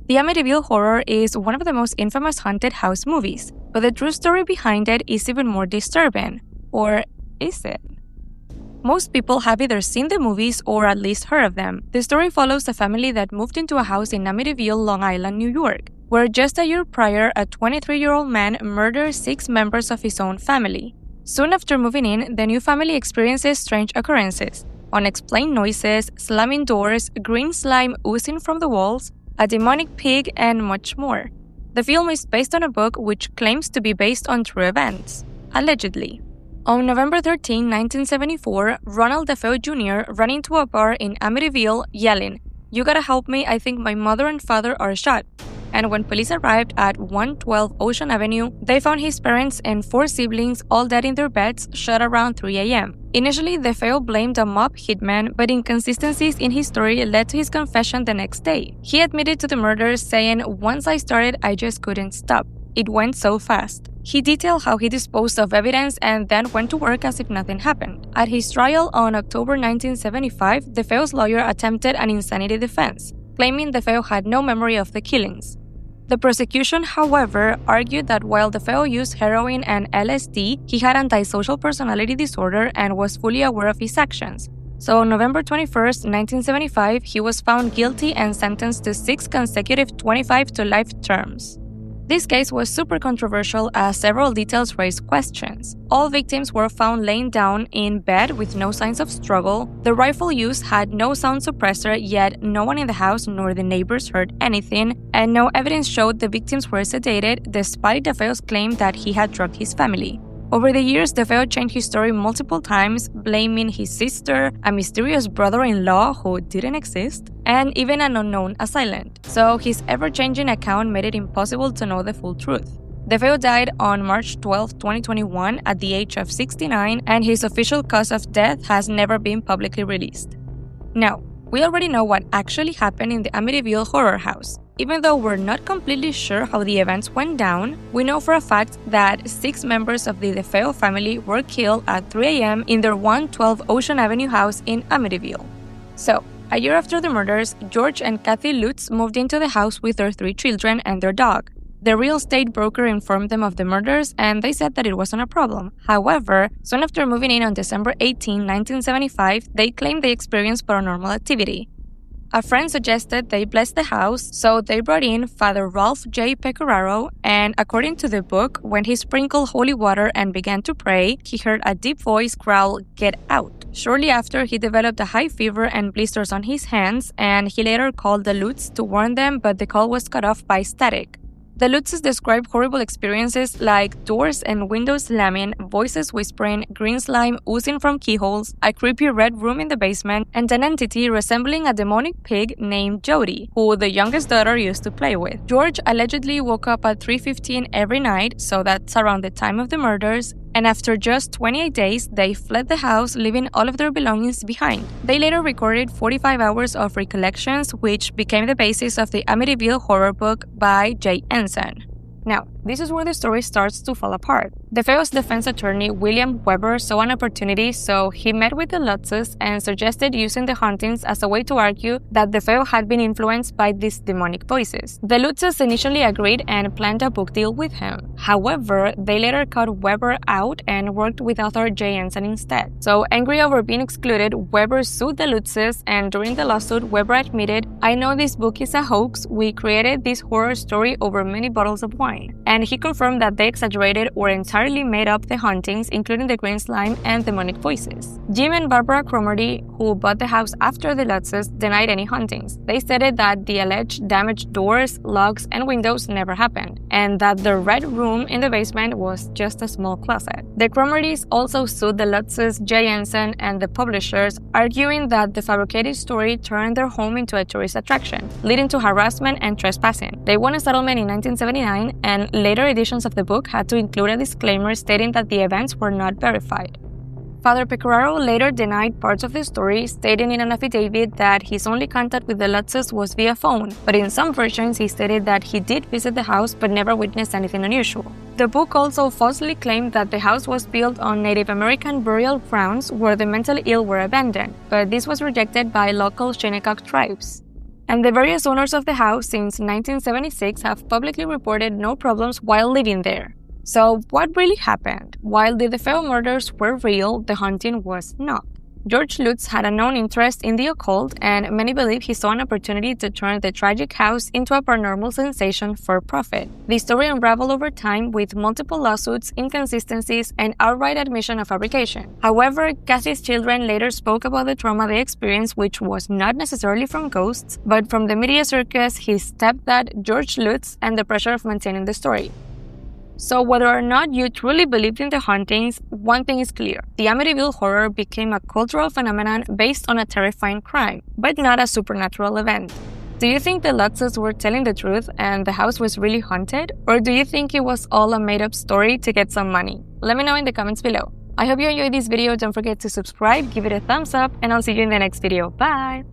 The Amityville Horror is one of the most infamous haunted house movies, but the true story behind it is even more disturbing. Or is it? Most people have either seen the movies or at least heard of them. The story follows a family that moved into a house in Amityville, Long Island, New York, where just a year prior, a 23-year-old man murdered 6 members of his own family. Soon after moving in, the new family experiences strange occurrences: unexplained noises, slamming doors, green slime oozing from the walls, a demonic pig, and much more. The film is based on a book which claims to be based on true events, allegedly. On November 13, 1974, Ronald DeFeo Jr. ran into a bar in Amityville yelling, "You gotta help me, I think my mother and father are shot." And when police arrived at 112 Ocean Avenue, they found his parents and 4 siblings all dead in their beds, shot around 3 a.m. Initially, DeFeo blamed a mob hitman, but inconsistencies in his story led to his confession the next day. He admitted to the murders, saying, "Once I started, I just couldn't stop. It went so fast." He detailed how he disposed of evidence and then went to work as if nothing happened. At his trial on October 1975, DeFeo's lawyer attempted an insanity defense, claiming DeFeo had no memory of the killings. The prosecution, however, argued that while DeFeo used heroin and LSD, he had antisocial personality disorder and was fully aware of his actions. So on November 21, 1975, he was found guilty and sentenced to 6 consecutive 25 to life terms. This case was super controversial as several details raised questions. All victims were found laying down in bed with no signs of struggle. The rifle used had no sound suppressor, yet no one in the house nor the neighbors heard anything, and no evidence showed the victims were sedated despite DeFeo's claim that he had drugged his family. Over the years, DeFeo changed his story multiple times, blaming his sister, a mysterious brother-in-law who didn't exist, and even an unknown assailant. So his ever-changing account made it impossible to know the full truth. DeFeo died on March 12, 2021 at the age of 69, and his official cause of death has never been publicly released. Now, we already know what actually happened in the Amityville Horror House. Even though we're not completely sure how the events went down, we know for a fact that 6 members of the DeFeo family were killed at 3 a.m. in their 112 Ocean Avenue house in Amityville. So, a year after the murders, George and Kathy Lutz moved into the house with their 3 children and their dog. The real estate broker informed them of the murders and they said that it wasn't a problem. However, soon after moving in on December 18, 1975, they claimed they experienced paranormal activity. A friend suggested they bless the house, so they brought in Father Ralph J. Pecoraro, and according to the book, when he sprinkled holy water and began to pray, he heard a deep voice growl, "Get out." Shortly after, he developed a high fever and blisters on his hands, and he later called the Lutz to warn them, but the call was cut off by static. The Lutzes described horrible experiences like doors and windows slamming, voices whispering, green slime oozing from keyholes, a creepy red room in the basement, and an entity resembling a demonic pig named Jody, who the youngest daughter used to play with. George allegedly woke up at 3:15 every night, so that's around the time of the murders, and after just 28 days, they fled the house, leaving all of their belongings behind. They later recorded 45 hours of recollections, which became the basis of the Amityville Horror book by J. Ensign. Now, this is where the story starts to fall apart. DeFeo's defense attorney, William Weber, saw an opportunity, so he met with the Lutzes and suggested using the hauntings as a way to argue that DeFeo had been influenced by these demonic voices. The Lutzes initially agreed and planned a book deal with him. However, they later cut Weber out and worked with author J. Ensign instead. So, angry over being excluded, Weber sued the Lutzes, and during the lawsuit, Weber admitted, "I know this book is a hoax. We created this horror story over many bottles of wine." And he confirmed that they exaggerated or entirely made up the hauntings, including the green slime and demonic voices. Jim and Barbara Cromartie, who bought the house after the Lutzes, denied any hauntings. They stated that the alleged damaged doors, locks, and windows never happened, and that the red room in the basement was just a small closet. The Cromarties also sued the Lutzes, J. Ensign, and the publishers, arguing that the fabricated story turned their home into a tourist attraction, leading to harassment and trespassing. They won a settlement in 1979, and later editions of the book had to include a disclaimer stating that the events were not verified. Father Pecoraro later denied parts of the story, stating in an affidavit that his only contact with the Lutzes was via phone, but in some versions he stated that he did visit the house but never witnessed anything unusual. The book also falsely claimed that the house was built on Native American burial grounds where the mentally ill were abandoned, but this was rejected by local Shinnecock tribes. And the various owners of the house since 1976 have publicly reported no problems while living there. So what really happened? While the DeFeo murders were real, the haunting was not. George Lutz had a known interest in the occult, and many believe he saw an opportunity to turn the tragic house into a paranormal sensation for profit. The story unraveled over time with multiple lawsuits, inconsistencies, and outright admission of fabrication. However, Kathy's children later spoke about the trauma they experienced, which was not necessarily from ghosts, but from the media circus, his stepdad, George Lutz, and the pressure of maintaining the story. So whether or not you truly believed in the hauntings, one thing is clear. The Amityville Horror became a cultural phenomenon based on a terrifying crime, but not a supernatural event. Do you think the Lutzes were telling the truth and the house was really haunted? Or do you think it was all a made-up story to get some money? Let me know in the comments below. I hope you enjoyed this video. Don't forget to subscribe, give it a thumbs up, and I'll see you in the next video. Bye!